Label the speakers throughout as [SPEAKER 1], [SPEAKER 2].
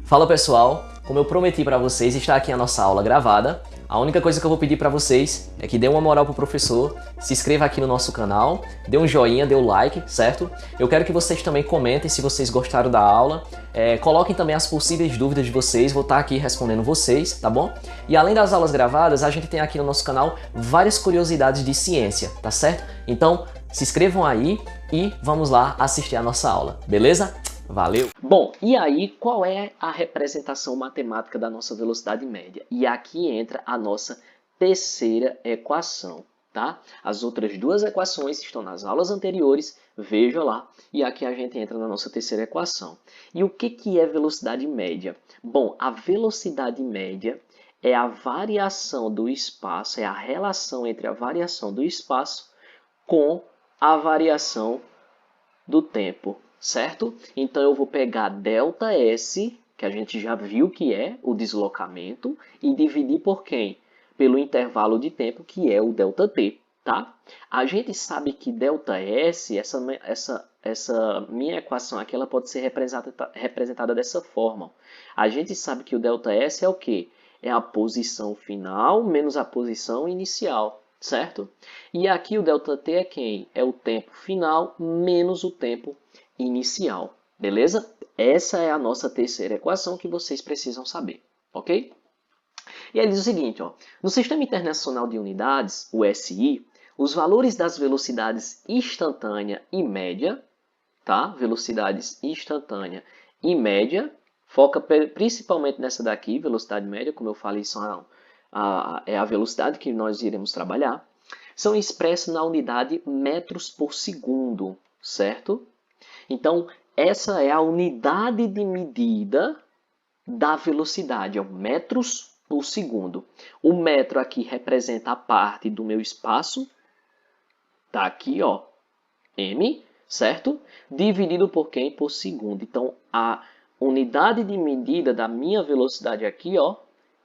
[SPEAKER 1] Fala pessoal, como eu prometi para vocês, está aqui a nossa aula gravada. A única coisa que eu vou pedir para vocês é que dê uma moral pro professor, se inscreva aqui no nosso canal, dê um joinha, dê um like, certo? Eu quero que vocês também comentem se vocês gostaram da aula, coloquem também as possíveis dúvidas de vocês, vou estar aqui respondendo vocês, tá bom? E além das aulas gravadas, a gente tem aqui no nosso canal várias curiosidades de ciência, tá certo? Então, se inscrevam aí e vamos lá assistir a nossa aula, beleza? Valeu! Bom, e aí qual é a representação matemática da nossa velocidade média? E aqui entra a nossa terceira equação, tá? As outras duas equações estão nas aulas anteriores, veja lá. E aqui a gente entra na nossa terceira equação. E o que é velocidade média? Bom, a velocidade média é a variação do espaço, é a relação entre a variação do espaço com a variação do tempo. Certo? Então eu vou pegar ΔS, que a gente já viu que é o deslocamento, e dividir por quem? Pelo intervalo de tempo, que é o ΔT, tá? A gente sabe que ΔS, essa minha equação aqui, ela pode ser representada dessa forma. A gente sabe que o ΔS é o quê? É a posição final menos a posição inicial, certo? E aqui o ΔT é quem? É o tempo final menos o tempo inicial, beleza? Essa é a nossa terceira equação que vocês precisam saber, ok? E aí diz o seguinte, ó, no Sistema Internacional de Unidades, o SI, os valores das velocidades instantânea e média, tá? Velocidades instantânea e média, foca principalmente nessa daqui, velocidade média, como eu falei, é a velocidade que nós iremos trabalhar, são expressas na unidade metros por segundo, certo? Então, essa é a unidade de medida da velocidade, é o metros por segundo. O metro aqui representa a parte do meu espaço, tá aqui, ó, m, certo? Dividido por quem? Por segundo. Então, a unidade de medida da minha velocidade aqui, ó,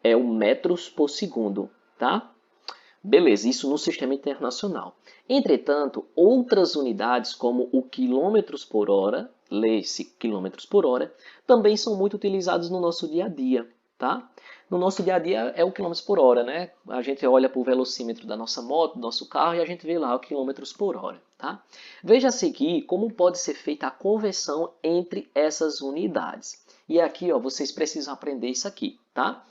[SPEAKER 1] é o metros por segundo, tá? Beleza, isso no sistema internacional. Entretanto, outras unidades, como o quilômetros por hora, lê-se quilômetros por hora, também são muito utilizados no nosso dia a dia, tá? No nosso dia a dia é o quilômetros por hora, né? A gente olha para o velocímetro da nossa moto, do nosso carro, e a gente vê lá o quilômetros por hora, tá? Veja a seguir como pode ser feita a conversão entre essas unidades. E aqui, ó, vocês precisam aprender isso aqui, tá?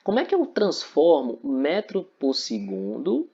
[SPEAKER 1] Como é que eu transformo metro por segundo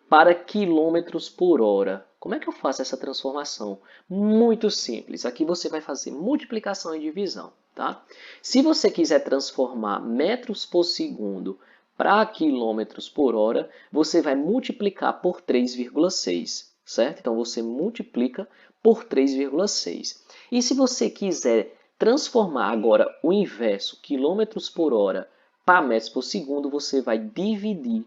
[SPEAKER 1] para quilômetros por hora? Como é que eu faço essa transformação? Muito simples. Aqui você vai fazer multiplicação e divisão, tá? Se você quiser transformar metros por segundo para quilômetros por hora, você vai multiplicar por 3,6, certo? Então você multiplica por 3,6. E se você quiser transformar agora o inverso, quilômetros por hora, para metros por segundo, você vai dividir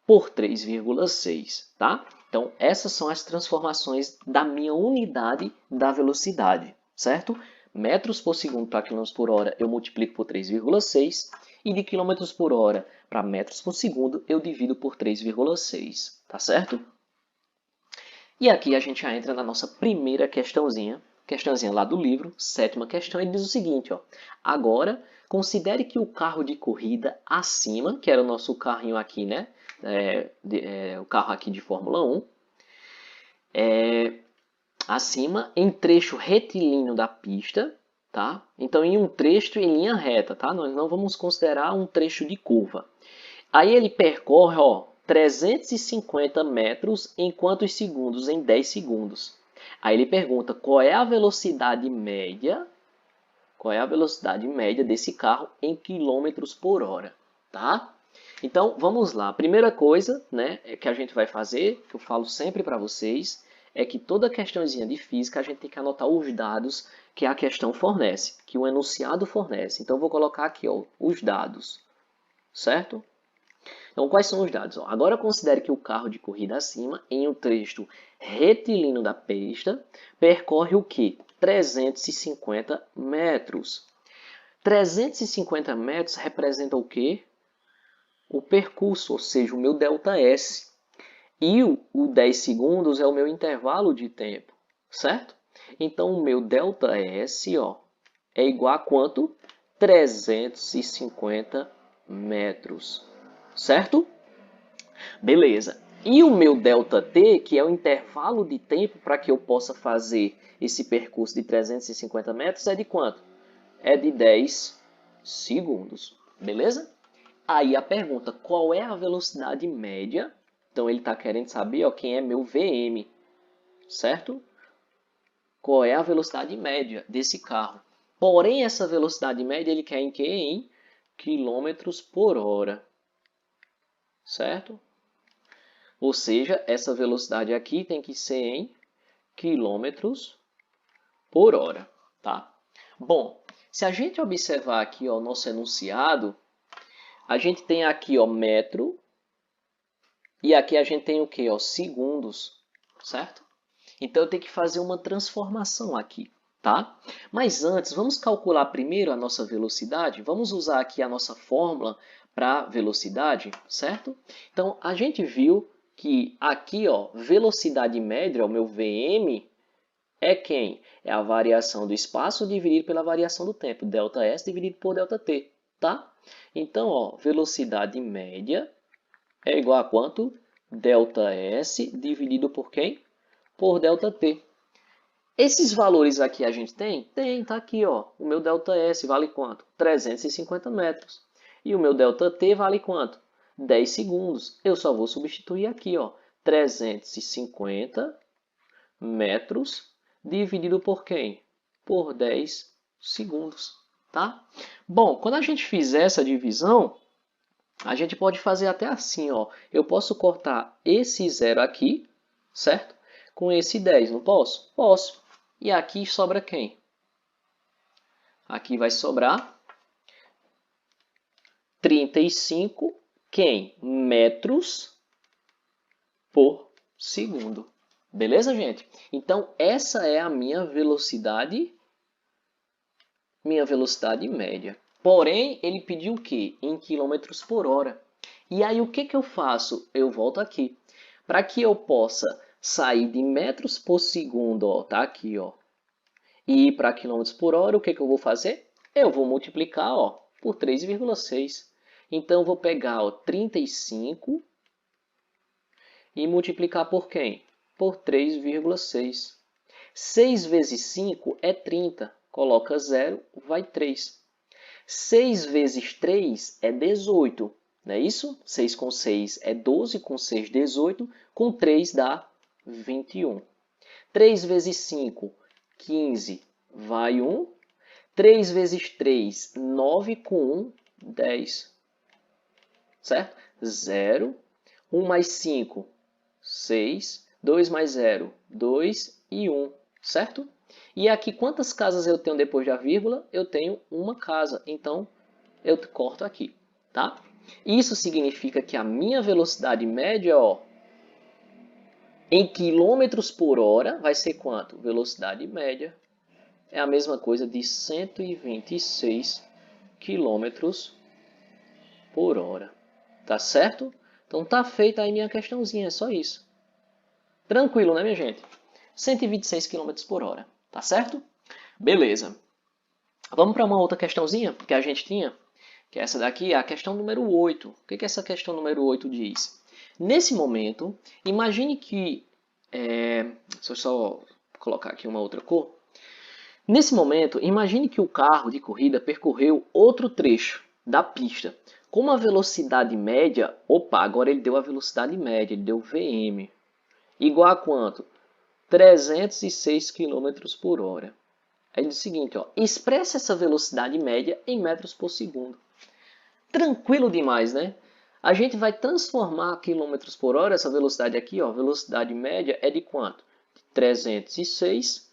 [SPEAKER 1] por 3,6, tá? Então, essas são as transformações da minha unidade da velocidade, certo? Metros por segundo para quilômetros por hora, eu multiplico por 3,6. E de quilômetros por hora para metros por segundo, eu divido por 3,6, tá certo? E aqui a gente já entra na nossa primeira questãozinha lá do livro, sétima questão, ele diz o seguinte, ó, agora considere que o carro de corrida acima, que era o nosso carrinho aqui, né, o carro aqui de Fórmula 1, acima em trecho retilíneo da pista, tá? Então em um trecho em linha reta, tá? Nós não vamos considerar um trecho de curva. Aí ele percorre, ó, 350 metros em quantos segundos? Em 10 segundos. Aí ele pergunta qual é a velocidade média? Qual é a velocidade média desse carro em quilômetros por hora, tá? Então, vamos lá. A primeira coisa, né, que a gente vai fazer, que eu falo sempre para vocês, é que toda questãozinha de física a gente tem que anotar os dados que a questão fornece, que o enunciado fornece. Então, eu vou colocar aqui, ó, os dados, certo? Então, quais são os dados? Agora, considere que o carro de corrida acima, em um trecho retilíneo da pista, percorre o quê? 350 metros. 350 metros representa o quê? O percurso, ou seja, o meu ΔS. E o 10 segundos é o meu intervalo de tempo, certo? Então, o meu ΔS, ó, é igual a quanto? 350 metros, certo? Beleza. E o meu ΔT, que é o intervalo de tempo para que eu possa fazer esse percurso de 350 metros, é de quanto? É de 10 segundos, beleza? Aí a pergunta, qual é a velocidade média? Então ele está querendo saber, ó, quem é meu VM, certo? Qual é a velocidade média desse carro? Porém, essa velocidade média ele quer em quê? Em quilômetros por hora, certo? Ou seja, essa velocidade aqui tem que ser em quilômetros por hora, tá? Bom, se a gente observar aqui o nosso enunciado, a gente tem aqui ó, metro e aqui a gente tem o que? Segundos, certo? Então eu tenho que fazer uma transformação aqui, tá? Mas antes, vamos calcular primeiro a nossa velocidade. Vamos usar aqui a nossa fórmula para velocidade, certo? Então a gente viu que aqui, ó, velocidade média, o meu VM, é quem? É a variação do espaço dividido pela variação do tempo, ΔS dividido por ΔT, tá? Então, ó, velocidade média é igual a quanto? ΔS dividido por quem? Por ΔT. Esses valores aqui a gente tem? Tem, tá aqui, ó. O meu ΔS vale quanto? 350 metros. E o meu ΔT vale quanto? 10 segundos. Eu só vou substituir aqui, ó. 350 metros dividido por quem? Por 10 segundos, tá? Bom, quando a gente fizer essa divisão, a gente pode fazer até assim, ó. Eu posso cortar esse zero aqui, certo? Com esse 10, não posso? Posso. E aqui sobra quem? Aqui vai sobrar 35, quem? Metros por segundo. Beleza, gente? Então, essa é a minha velocidade média. Porém, ele pediu o quê? Em quilômetros por hora. E aí, o que que eu faço? Eu volto aqui. Para que eu possa sair de metros por segundo, ó, tá aqui, ó, e ir para quilômetros por hora, o que que eu vou fazer? Eu vou multiplicar, ó, por 3,6. Então, eu vou pegar, ó, 35 e multiplicar por quem? Por 3,6. 6 vezes 5 é 30. Coloca 0, vai 3. 6 vezes 3 é 18. Não é isso? 6 com 6 é 12, com 6, 18. Com 3 dá 21. 3 vezes 5, 15, vai 1. 3 vezes 3, 9, com 1, 10. Certo? 0. 1 mais 5, 6. 2 mais 0, 2 e 1. Certo? E aqui, quantas casas eu tenho depois da vírgula? Eu tenho uma casa. Então, eu corto aqui. Tá? Isso significa que a minha velocidade média, ó, em quilômetros por hora, vai ser quanto? Velocidade média é a mesma coisa de 126 quilômetros por hora. Tá certo? Então tá feita aí minha questãozinha, é só isso. Tranquilo, né, minha gente? 126 quilômetros por hora. Tá certo? Beleza. Vamos para uma outra questãozinha que a gente tinha, que essa daqui é a questão número 8. O que essa questão número 8 diz? Nesse momento, imagine que... deixa eu só colocar aqui uma outra cor. Nesse momento, imagine que o carro de corrida percorreu outro trecho da pista com uma velocidade média... Opa, agora ele deu a velocidade média, ele deu VM. Igual a quanto? 306 km por hora. Aí diz o seguinte, ó, expressa essa velocidade média em metros por segundo. Tranquilo demais, né? A gente vai transformar quilômetros por hora, essa velocidade aqui, ó, velocidade média é de quanto? 306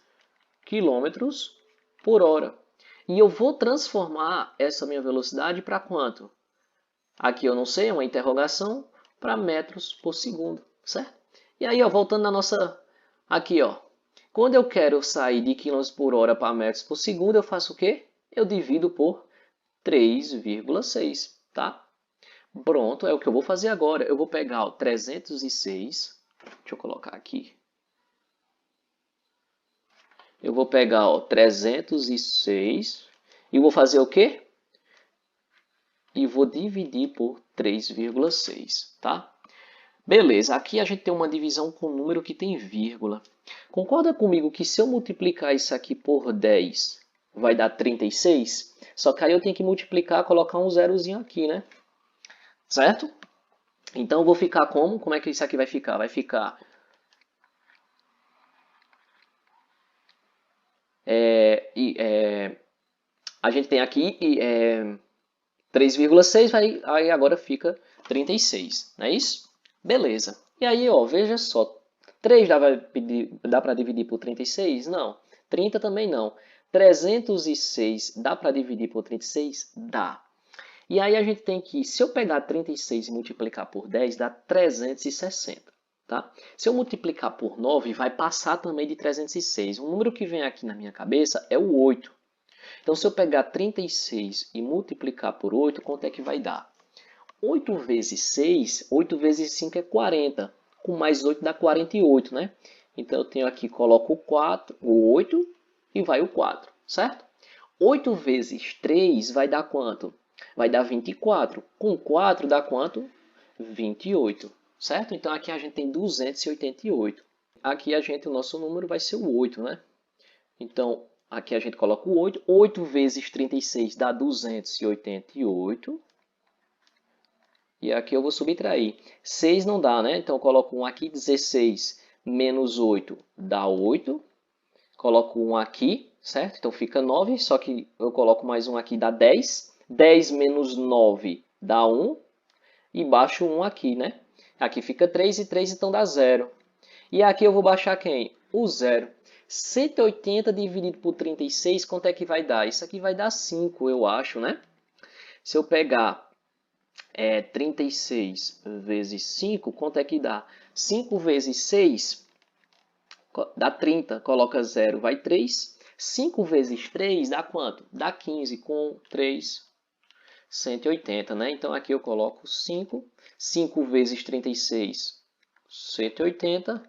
[SPEAKER 1] quilômetros por hora. E eu vou transformar essa minha velocidade para quanto? Aqui eu não sei, é uma interrogação, para metros por segundo, certo? E aí, ó, voltando na nossa... Aqui, ó. Quando eu quero sair de km por hora para metros por segundo, eu faço o quê? Eu divido por 3,6, tá? Pronto, é o que eu vou fazer agora. Eu vou pegar o 306, deixa eu colocar aqui. Eu vou pegar o 306 e vou fazer o quê? e vou dividir por 3,6, tá? Beleza, aqui a gente tem uma divisão com número que tem vírgula. Concorda comigo que se eu multiplicar isso aqui por 10, vai dar 36? Só que aí eu tenho que multiplicar, colocar um zerozinho aqui, né? Certo? Então eu vou ficar como? Como é que isso aqui vai ficar? Vai ficar... a gente tem aqui 3,6, aí agora fica 36, não é isso? Beleza. E aí, ó, veja só, 3 dá para dividir por 36? Não. 30 também não. 306 dá para dividir por 36? Dá. E aí a gente tem que, se eu pegar 36 e multiplicar por 10, dá 360. Tá? Se eu multiplicar por 9, vai passar também de 306. O número que vem aqui na minha cabeça é o 8. Então, se eu pegar 36 e multiplicar por 8, quanto é que vai dar? 8 vezes 6, 8 vezes 5 é 40. Com mais 8 dá 48, né? Então, eu tenho aqui, coloco o 4, o 8 e vai o 4, certo? 8 vezes 3 vai dar quanto? Vai dar 24. Com 4 dá quanto? 28, certo? Então, aqui a gente tem 288. Aqui o nosso número vai ser o 8, né? Então, aqui a gente coloca o 8. 8 vezes 36 dá 288. E aqui eu vou subtrair. 6 não dá, né? Então, eu coloco 1 aqui. 16 menos 8 dá 8. Coloco 1 aqui, certo? Então, fica 9. Só que eu coloco mais 1 aqui, dá 10. 10 menos 9 dá 1. E baixo 1 aqui, né? Aqui fica 3 e 3, então dá 0. E aqui eu vou baixar quem? O 0. 180 dividido por 36, quanto é que vai dar? Isso aqui vai dar 5, eu acho, né? Se eu pegar 36 vezes 5, quanto é que dá? 5 vezes 6 dá 30, coloca 0, vai 3. 5 vezes 3 dá quanto? Dá 15, com 3, 180, né? Então aqui eu coloco 5. 5 vezes 36, 180.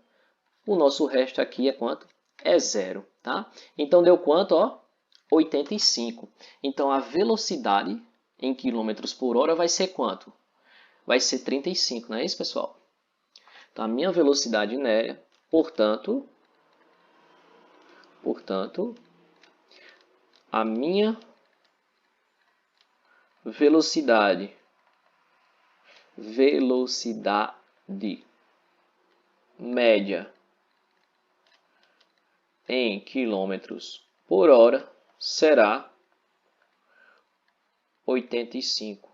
[SPEAKER 1] O nosso resto aqui é quanto? É 0, tá? Então deu quanto, ó? 85. Então a velocidade em quilômetros por hora vai ser quanto? Vai ser 35, não é isso, pessoal? Então a minha velocidade média, portanto, a minha velocidade média em quilômetros por hora será 85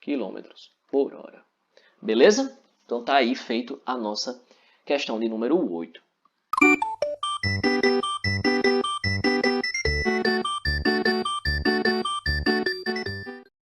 [SPEAKER 1] quilômetros por hora. Beleza? Então tá aí feito a nossa questão de número 8.